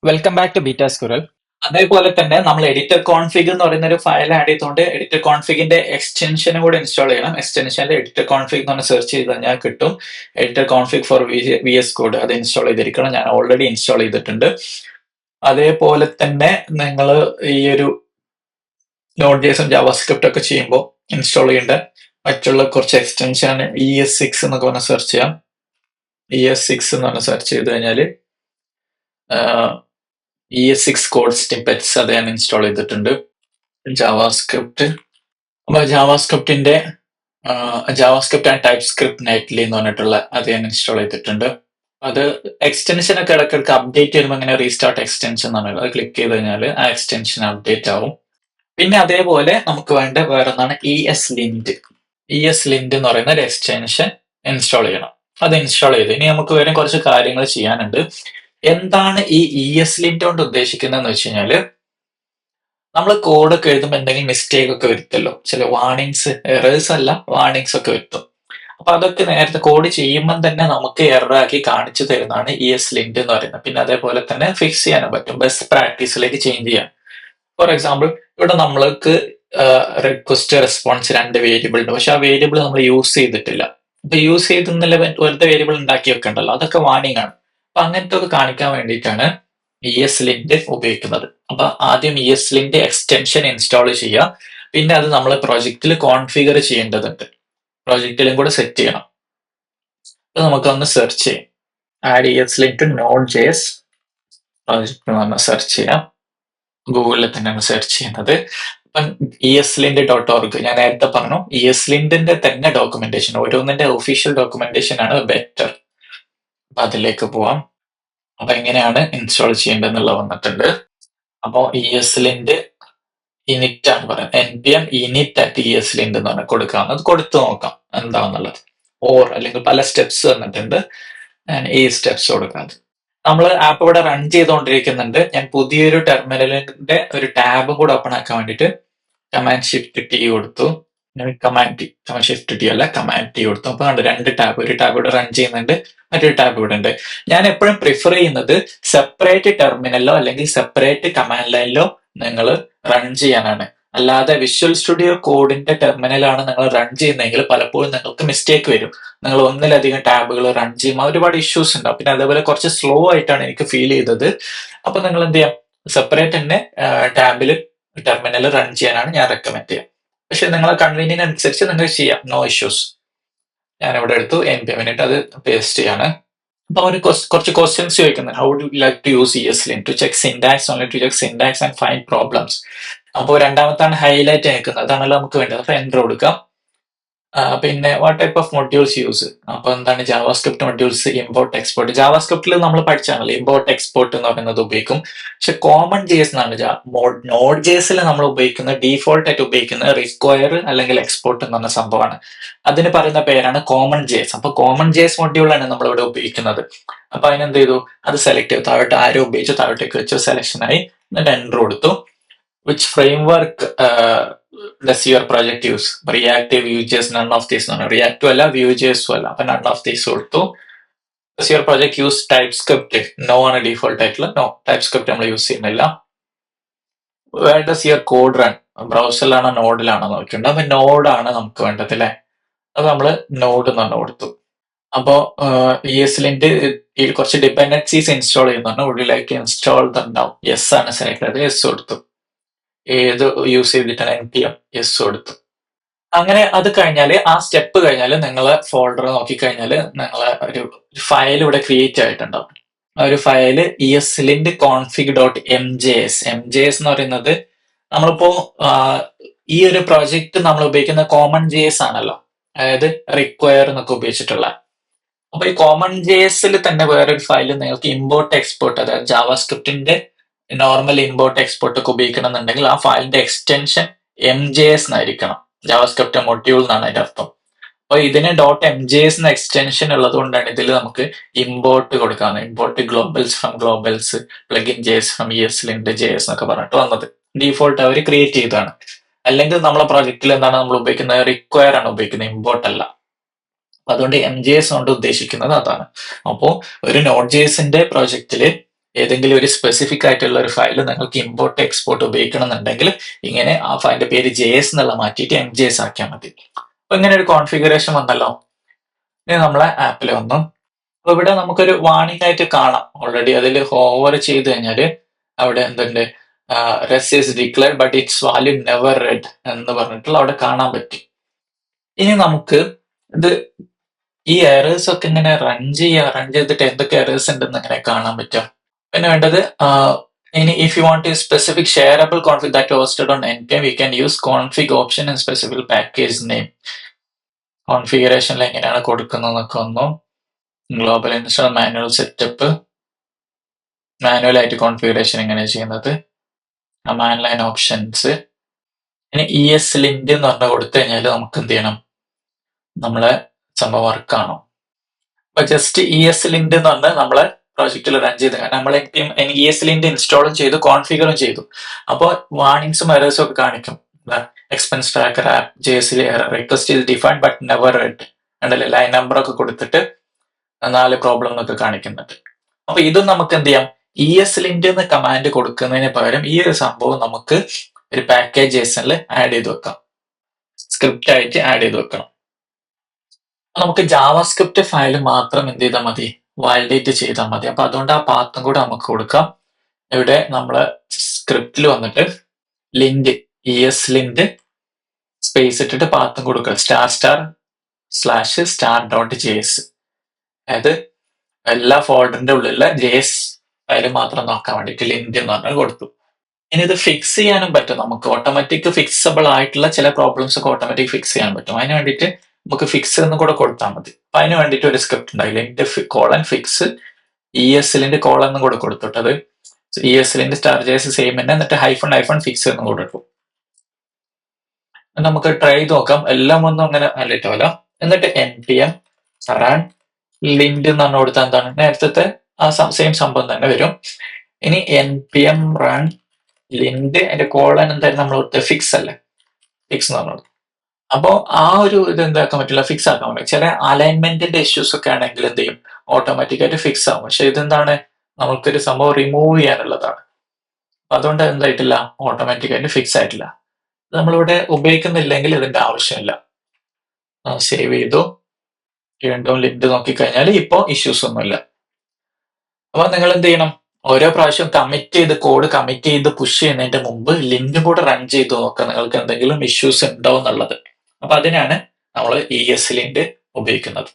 Welcome back to beta squirrel. അതേപോലെ തന്നെ നമ്മൾ എഡിറ്റർ കോൺഫിഗ് എന്ന് പറയുന്ന ഒരു ഫയൽ ആഡ് ചെയ്തുകൊണ്ട് എഡിറ്റർ കോൺഫിഗിന്റെ എക്സ്റ്റൻഷനും കൂടെ ഇൻസ്റ്റാൾ ചെയ്യണം. എക്സ്റ്റൻഷനിൽ എഡിറ്റർ കോൺഫിഗ് എന്ന് പറഞ്ഞ് സെർച്ച് ചെയ്ത് കഴിഞ്ഞാൽ കിട്ടും. Editor config for VS code അത് ഇൻസ്റ്റാൾ ചെയ്തിരിക്കണം. ഞാൻ ഓൾറെഡി ഇൻസ്റ്റാൾ ചെയ്തിട്ടുണ്ട്. അതേപോലെ തന്നെ നിങ്ങൾ ഈ ഒരു നോഡ് ജേസും ജാവാസ്ക്രിപ്റ്റ് ഒക്കെ ചെയ്യുമ്പോൾ ഇൻസ്റ്റാൾ ചെയ്യേണ്ട മറ്റുള്ള കുറച്ച് എക്സ്റ്റൻഷൻ ES6 എന്നൊക്കെ പറഞ്ഞ് സെർച്ച് ചെയ്യാം. ES6 എന്ന് പറഞ്ഞ് സെർച്ച് ചെയ്ത് കഴിഞ്ഞാൽ ES6 കോഡ് സ്നിപ്പെറ്റ്സ് അത് ഞാൻ ഇൻസ്റ്റാൾ ചെയ്തിട്ടുണ്ട്. ജാവാസ്ക്രിപ്റ്റ് അപ്പൊ ജാവാസ്ക്രിപ്റ്റിന്റെ JavaScript and TypeScript nightly എന്ന് പറഞ്ഞിട്ടുള്ള അത് ഞാൻ ഇൻസ്റ്റാൾ ചെയ്തിട്ടുണ്ട്. അത് എക്സ്റ്റൻഷൻ ഒക്കെ ഇടയ്ക്കിടയ്ക്ക് അപ്ഡേറ്റ് ചെയ്യുമ്പോൾ ഇങ്ങനെ റീസ്റ്റാർട്ട് എക്സ്റ്റൻഷൻ എന്നാണ്. അത് ക്ലിക്ക് ചെയ്ത് കഴിഞ്ഞാൽ ആ എക്സ്റ്റൻഷൻ അപ്ഡേറ്റ് ആവും. പിന്നെ അതേപോലെ നമുക്ക് വേണ്ട വേറെ ഒന്നാണ് ESLint. ESLint എന്ന് പറയുന്ന ഒരു എക്സ്റ്റൻഷൻ ഇൻസ്റ്റാൾ ചെയ്യണം. അത് ഇൻസ്റ്റാൾ ചെയ്ത് ഇനി നമുക്ക് വേറെ കുറച്ച് കാര്യങ്ങൾ ചെയ്യാനുണ്ട്. എന്താണ് ഈ ESLint കൊണ്ട് ഉദ്ദേശിക്കുന്നതെന്ന് വെച്ച് കഴിഞ്ഞാല് നമ്മൾ കോഡ് ഒക്കെ എഴുതുമ്പോൾ എന്തെങ്കിലും മിസ്റ്റേക്ക് ഒക്കെ വരുത്തല്ലോ. ചില വാർണിങ്സ്, എറേഴ്സ് അല്ല വാർണിങ്സ് ഒക്കെ വരുത്തും. അപ്പൊ അതൊക്കെ നേരത്തെ കോഡ് ചെയ്യുമ്പോൾ തന്നെ നമുക്ക് എററാക്കി കാണിച്ചു തരുന്നതാണ് ESLint എന്ന് പറയുന്നത്. പിന്നെ അതേപോലെ തന്നെ ഫിക്സ് ചെയ്യാനും പറ്റും, ബെസ്റ്റ് പ്രാക്ടീസിലേക്ക് ചേഞ്ച് ചെയ്യാം. ഫോർ എക്സാമ്പിൾ ഇവിടെ നമ്മൾക്ക് റിക്വസ്റ്റ് റെസ്പോൺസ് 2 വേരിയബിൾ ഉണ്ട്. പക്ഷെ ആ വേരിയബിൾ നമ്മൾ യൂസ് ചെയ്തിട്ടില്ല. അപ്പൊ യൂസ് ചെയ്തെന്നല്ല വെറുതെ വേരിയബിൾ ഉണ്ടാക്കി വെക്കണ്ടല്ലോ, അതൊക്കെ വാർണിംഗ് ആണ്. അപ്പൊ അങ്ങനത്തെ ഒക്കെ കാണിക്കാൻ വേണ്ടിയിട്ടാണ് ESLint ഉപയോഗിക്കുന്നത്. അപ്പൊ ആദ്യം ESLint എക്സ്റ്റൻഷൻ ഇൻസ്റ്റാൾ ചെയ്യുക. പിന്നെ അത് നമ്മൾ പ്രോജക്റ്റിൽ കോൺഫിഗർ ചെയ്യേണ്ടതുണ്ട്. പ്രോജക്റ്റിലും കൂടെ സെറ്റ് ചെയ്യണം. അപ്പൊ നമുക്കൊന്ന് സെർച്ച് ചെയ്യാം. ആഡ് ESLint Node.js പ്രോജക്റ്റ് നമ്മൾ സെർച്ച് ചെയ്യാം. ഗൂഗിളിൽ തന്നെയാണ് സെർച്ച് ചെയ്യുന്നത്. അപ്പം ESLint.org ഞാൻ നേരത്തെ പറഞ്ഞു, ESLintന്റെ തന്നെ ഡോക്യുമെന്റേഷൻ, ഓരോന്നിന്റെ ഒഫീഷ്യൽ ഡോക്യുമെന്റേഷൻ ആണ് ബെറ്റർ. അപ്പൊ അതിലേക്ക് പോവാം. അപ്പൊ എങ്ങനെയാണ് ഇൻസ്റ്റാൾ ചെയ്യേണ്ടതെന്നുള്ള വന്നിട്ടുണ്ട്. അപ്പോ ESLint init ആണ് പറയുന്നത്. npm init@ESLint എന്ന് പറഞ്ഞാൽ കൊടുക്കാവുന്നത്. കൊടുത്തു നോക്കാം എന്താണെന്നുള്ളത്. ഓർ അല്ലെങ്കിൽ പല സ്റ്റെപ്സ് തന്നിട്ടുണ്ട്. ഞാൻ ഈ സ്റ്റെപ്സ് കൊടുക്കാതെ നമ്മൾ ആപ്പ് ഇവിടെ റൺ ചെയ്തുകൊണ്ടിരിക്കുന്നുണ്ട്. ഞാൻ പുതിയൊരു ടെർമിനലിന്റെ ഒരു ടാബും കൂടെ ഓപ്പൺ ആക്കാൻ വേണ്ടിയിട്ട് Command-Shift-T കൊടുത്തു. Command-Shift-T അല്ല, Command-T കൊടുത്തു. അപ്പൊ കണ്ട് 2 ടാബ്, ഒരു ടാബ് ഇവിടെ റൺ ചെയ്യുന്നുണ്ട്, മറ്റൊരു ടാബ് ഇവിടെ ഉണ്ട്. ഞാൻ എപ്പോഴും പ്രിഫർ ചെയ്യുന്നത് സെപ്പറേറ്റ് ടെർമിനലിലോ അല്ലെങ്കിൽ സെപ്പറേറ്റ് കമാൻഡ് ലൈനിലോ നിങ്ങൾ റൺ ചെയ്യാനാണ്. അല്ലാതെ വിഷ്വൽ സ്റ്റുഡിയോ കോഡിന്റെ ടെർമിനലാണ് നിങ്ങൾ റൺ ചെയ്യുന്നതെങ്കിൽ പലപ്പോഴും നിങ്ങൾക്ക് മിസ്റ്റേക്ക് വരും. നിങ്ങൾ ഒന്നിലധികം ടാബുകൾ റൺ ചെയ്യുമ്പോൾ ഒരുപാട് ഇഷ്യൂസ് ഉണ്ടാവും. പിന്നെ അതേപോലെ കുറച്ച് സ്ലോ ആയിട്ടാണ് എനിക്ക് ഫീൽ ചെയ്തത്. അപ്പൊ നിങ്ങൾ എന്ത് ചെയ്യാം, സെപ്പറേറ്റ് തന്നെ ടാബിൽ ടെർമിനൽ റൺ ചെയ്യാനാണ് ഞാൻ റെക്കമെൻഡ് ചെയ്യുക. പക്ഷെ നിങ്ങളെ കൺവീനിയൻ അനുസരിച്ച് നിങ്ങൾക്ക് ചെയ്യാം, നോ ഇഷ്യൂസ്. ഞാൻ ഇവിടെ എടുത്തു npm init, അത് പേസ്റ്റ് ചെയ്യാണ്. അപ്പൊ അവർ കുറച്ച് ക്വസ്റ്റ്യൻസ് ചോദിക്കുന്നത്. How do you like to use ESLint to check syntax, only to check syntax and find problems. അപ്പോൾ രണ്ടാമത്താണ് ഹൈലൈറ്റ് ആക്കുന്നത്, അതാണല്ലോ നമുക്ക് വേണ്ടത്. അപ്പൊ എൻ്റർ കൊടുക്കാം. പിന്നെ what type of modules use. അപ്പൊ എന്താണ് ജാവാസ്ക്രിപ്റ്റ് മൊഡ്യൂൾസ്, ഇമ്പോർട്ട് എക്സ്പോർട്ട്. ജാവാസ്ക്രിപ്റ്റിൽ നമ്മൾ പഠിച്ചാണല്ലോ ഇമ്പോർട്ട് എക്സ്പോർട്ട് എന്ന് പറയുന്നത് ഉപയോഗിക്കും. പക്ഷെ കോമൺ JS എന്നാണ് നോഡ് JSൽ നമ്മൾ ഉപയോഗിക്കുന്ന ഡീഫോൾട്ട് ആയിട്ട് ഉപയോഗിക്കുന്ന റിക്വയർ അല്ലെങ്കിൽ എക്സ്പോർട്ട് എന്ന് പറഞ്ഞ സംഭവമാണ്. അതിന് പറയുന്ന പേരാണ് കോമൺ JS. അപ്പൊ കോമൺ JS മൊഡ്യൂളാണ് നമ്മൾ ഇവിടെ ഉപയോഗിക്കുന്നത്. അപ്പൊ അതിനെന്ത് ചെയ്തു, അത് സെലക്ട് ചെയ്തു. താഴോട്ട് ആരോ ഉപയോഗിച്ചു, താഴോട്ടേക്ക് വെച്ചു, സെലക്ഷൻ ആയി. എന്നിട്ട് എൻ്റർ കൊടുത്തു. Which framework does your project use? Reactive, Vue.js, none of these. Reactive അല്ല, Vue.js അല്ല. അപ്പൊ none of these കൊടുത്തു. Does your project use TypeScript? No ആണ് ഡിഫോൾട്ട് ആയിട്ടുള്ള. നോ, TypeScript നമ്മൾ യൂസ് ചെയ്യുന്നില്ല. Where does your code run? ബ്രൗസറിലാണോ നോഡിലാണോ നോക്കിയിട്ടുണ്ട്. അപ്പൊ നോഡാണ് നമുക്ക് വേണ്ടത് അല്ലെ. അത് നമ്മള് നോഡ് എന്ന് പറഞ്ഞു കൊടുത്തു. അപ്പോ ESLint കുറച്ച് ഡിപ്പെൻഡൻസീസ് ഇൻസ്റ്റാൾ ചെയ്യുന്നുണ്ട്. Would you like to install ഉണ്ടാവും. യെസ് ആണ് സെലക്ട് ചെയ്തത്, യെസ് കൊടുത്തു. ഏത് യൂസ് ചെയ്തിട്ടാണ് npm, യെസ് കൊടുത്തു. അങ്ങനെ അത് കഴിഞ്ഞാൽ, ആ സ്റ്റെപ്പ് കഴിഞ്ഞാൽ നിങ്ങളെ ഫോൾഡർ നോക്കിക്കഴിഞ്ഞാൽ നിങ്ങളെ ഒരു ഫയൽ ഇവിടെ ക്രിയേറ്റ് ആയിട്ടുണ്ടാവും. ആ ഒരു ഫയല് ESLint config.mjs. mjs എന്ന് പറയുന്നത് നമ്മളിപ്പോ ഈ ഒരു പ്രോജക്റ്റ് നമ്മൾ ഉപയോഗിക്കുന്ന കോമൺ JS ആണല്ലോ, അതായത് റിക്വയർ എന്നൊക്കെ ഉപയോഗിച്ചിട്ടുള്ള. അപ്പൊ ഈ കോമൺ JSൽ തന്നെ വേറൊരു ഫയൽ നിങ്ങൾക്ക് ഇമ്പോർട്ട് എക്സ്പോർട്ട്, അതായത് ജാവാസ്ക്രിപ്റ്റിന്റെ നോർമൽ ഇമ്പോർട്ട് എക്സ്പോർട്ട് ഒക്കെ ഉപയോഗിക്കണം എന്നുണ്ടെങ്കിൽ ആ ഫയലിന്റെ എക്സ്റ്റൻഷൻ MJS എന്നായിരിക്കണം. ജാവാസ്ക്രിപ്റ്റ് മൊഡ്യൂൾ എന്നാണ് അതിന്റെ അർത്ഥം. അപ്പൊ ഇതിന് .mjs എന്ന എക്സ്റ്റൻഷൻ ഉള്ളത് കൊണ്ടാണ് ഇതിൽ നമുക്ക് ഇമ്പോർട്ട് കൊടുക്കാവുന്നത്. Import globals from globals, plugin JS from ESLint JS എന്നൊക്കെ പറഞ്ഞിട്ട് വന്നത്. ഡീഫോൾട്ട് അവർ ക്രിയേറ്റ് ചെയ്തതാണ്. അല്ലെങ്കിൽ നമ്മളെ പ്രോജക്റ്റിൽ എന്താണ് നമ്മൾ ഉപയോഗിക്കുന്നത്, റിക്വയർ ആണ് ഉപയോഗിക്കുന്നത്, ഇമ്പോർട്ട് അല്ല. അതുകൊണ്ട് MJS കൊണ്ട് ഉദ്ദേശിക്കുന്നത് അതാണ്. അപ്പോൾ ഒരു നോഡ് JSന്റെ പ്രോജക്റ്റില് ഏതെങ്കിലും ഒരു സ്പെസിഫിക് ആയിട്ടുള്ള ഒരു ഫയൽ നിങ്ങൾക്ക് ഇമ്പോർട്ട് എക്സ്പോർട്ട് ഉപയോഗിക്കണം എന്നുണ്ടെങ്കിൽ ഇങ്ങനെ ആ ഫയലിന്റെ പേര് JS എന്നുള്ള മാറ്റിയിട്ട് MJS ആക്കിയാൽ മതി. അപ്പൊ ഇങ്ങനെ ഒരു കോൺഫിഗറേഷൻ വന്നല്ലോ. ഇനി നമ്മളെ ആപ്പിൽ വന്നു. അപ്പൊ ഇവിടെ നമുക്കൊരു വാർണിംഗ് ആയിട്ട് കാണാം. ഓൾറെഡി അതിൽ ഹോവർ ചെയ്ത് കഴിഞ്ഞാൽ അവിടെ എന്തുണ്ട്, rest is declared but it's value never red എന്ന് പറഞ്ഞിട്ടുള്ള അവിടെ കാണാൻ പറ്റും. ഇനി നമുക്ക് ഇത് ഈ എറേഴ്സ് ഒക്കെ ഇങ്ങനെ റൺ ചെയ്തിട്ട് എന്തൊക്കെ എറേഴ്സ് ഉണ്ടെന്ന് ഇങ്ങനെ കാണാൻ പറ്റും. പിന്നെ വേണ്ടത് ഇനി if you want specific shareable config that hosted on npm we can use config option and specific package name. കോൺഫിഗറേഷനിൽ എങ്ങനെയാണ് കൊടുക്കുന്നതെന്നൊക്കെ ഒന്നും, ഗ്ലോബൽ ഇൻസ്റ്റാൾ മാനുവൽ സെറ്റപ്പ്, മാനുവലായിട്ട് കോൺഫിഗറേഷൻ എങ്ങനെയാണ് ചെയ്യുന്നത്, കമാൻഡ് ലൈൻ ഓപ്ഷൻസ്. ഇനി ESLint എന്ന് പറഞ്ഞ കൊടുത്തു കഴിഞ്ഞാൽ നമുക്ക് എന്ത് ചെയ്യണം, നമ്മളെ സംഭവം വർക്കാണോ. അപ്പൊ ജസ്റ്റ് ESLint എന്ന് പറഞ്ഞാൽ നമ്മളെ പ്രോജക്റ്റിൽ റൺ ചെയ്ത് നമ്മൾ ESLint ഇൻസ്റ്റാളും ചെയ്തു, കോൺഫിഗറും ചെയ്തു. അപ്പോൾ വാർണിംഗ്സും എറേഴ്സും ഒക്കെ കാണിക്കും. Expense tracker app JS request is defined but never red ഉണ്ടല്ലേ, ലൈൻ നമ്പർ ഒക്കെ കൊടുത്തിട്ട് 4 പ്രോബ്ലം എന്നൊക്കെ കാണിക്കുന്നുണ്ട്. അപ്പൊ ഇതും നമുക്ക് എന്ത് ചെയ്യാം, ESLint എന്ന് കമാൻഡ് കൊടുക്കുന്നതിന് പകരം ഈ ഒരു സംഭവം നമുക്ക് ഒരു പാക്കേജ് JSON-ൽ ആഡ് ചെയ്ത് വെക്കാം, സ്ക്രിപ്റ്റ് ആയിട്ട് ആഡ് ചെയ്ത് വെക്കണം. നമുക്ക് ജാവാസ്ക്രിപ്റ്റ് ഫയൽ മാത്രം എന്ത് ചെയ്താൽ മതി, വാലിഡേറ്റ് ചെയ്താൽ മതി. അപ്പൊ അതുകൊണ്ട് ആ പാത്തും കൂടെ നമുക്ക് കൊടുക്കാം. ഇവിടെ നമ്മള് സ്ക്രിപ്റ്റിൽ വന്നിട്ട് ലിങ്ക് ESLint സ്പേസ് ഇട്ടിട്ട് പാത്തും കൊടുക്കുക *****.js. അതായത് എല്ലാ ഫോൾഡറിന്റെ ഉള്ളിലുള്ള JS ഫയൽ മാത്രം നോക്കാൻ വേണ്ടിയിട്ട് ലിങ്ക് എന്ന് പറഞ്ഞാൽ കൊടുത്തു. ഇനി ഇത് ഫിക്സ് ചെയ്യാനും പറ്റും. നമുക്ക് ഓട്ടോമാറ്റിക് ഫിക്സബിൾ ആയിട്ടുള്ള ചില പ്രോബ്ലംസ് ഒക്കെ ഓട്ടോമാറ്റിക് ഫിക്സ് ചെയ്യാൻ പറ്റും. അതിന് വേണ്ടിയിട്ട് നമുക്ക് ഫിക്സ് എന്ന് കൂടെ കൊടുത്താൽ മതി. അപ്പൊ അതിന് വേണ്ടിയിട്ട് ഒരു സ്ക്രിപ്റ്റ് ഉണ്ട്, ലിങ്ക് :fix ESLint : എന്നും കൂടെ കൊടുത്തിട്ട് അത് ESLint *JS സെയിം തന്നെ, എന്നിട്ട് --fix എന്നും കൂടെ ഇട്ടു. നമുക്ക് ട്രൈ ചെയ്ത് നോക്കാം. എല്ലാം ഒന്നും അങ്ങനെ അല്ലിട്ടല്ല. എന്നിട്ട് npm run lint എന്ന് പറഞ്ഞു കൊടുത്താൽ എന്താണ്, നേരത്തെ ആ സെയിം സംഭവം തന്നെ വരും. ഇനി npm run lint അതിന്റെ കോളൻ എന്തായാലും നമ്മൾ ഫിക്സ് അല്ലേ, ഫിക്സ് എന്ന് പറഞ്ഞത്. അപ്പോൾ ആ ഒരു ഇത് എന്താക്കാൻ പറ്റില്ല, ഫിക്സ് ആക്കാൻ പറ്റില്ല. ചില അലൈൻമെന്റിന്റെ ഇഷ്യൂസ് ഒക്കെ ആണെങ്കിൽ എന്ത് ചെയ്യും, ഓട്ടോമാറ്റിക് ആയിട്ട് ഫിക്സ് ആവും. പക്ഷെ ഇതെന്താണ്, നമുക്കൊരു സംഭവം റിമൂവ് ചെയ്യാനുള്ളതാണ്. അപ്പൊ അതുകൊണ്ട് എന്തായിട്ടില്ല, ഓട്ടോമാറ്റിക് ആയിട്ട് ഫിക്സ് ആയിട്ടില്ല. നമ്മളിവിടെ ഉപയോഗിക്കുന്നില്ലെങ്കിൽ ഇതിന്റെ ആവശ്യമില്ല. സേവ് ചെയ്തു, വീണ്ടും ലിങ്ക് നോക്കിക്കഴിഞ്ഞാൽ ഇപ്പോ ഇഷ്യൂസ് ഒന്നുമില്ല. അപ്പൊ നിങ്ങൾ എന്ത് ചെയ്യണം, ഓരോ പ്രാവശ്യം കോഡ് കമ്മിറ്റ് ചെയ്ത് പുഷ് ചെയ്യുന്നതിന്റെ മുമ്പ് ലിങ്ക് കൂടെ റൺ ചെയ്ത് നോക്കുക, നിങ്ങൾക്ക് എന്തെങ്കിലും ഇഷ്യൂസ് ഉണ്ടോ എന്നുള്ളത്. അപ്പൊ അതിനാണ് നമ്മൾ ESLint ഉപയോഗിക്കുന്നത്.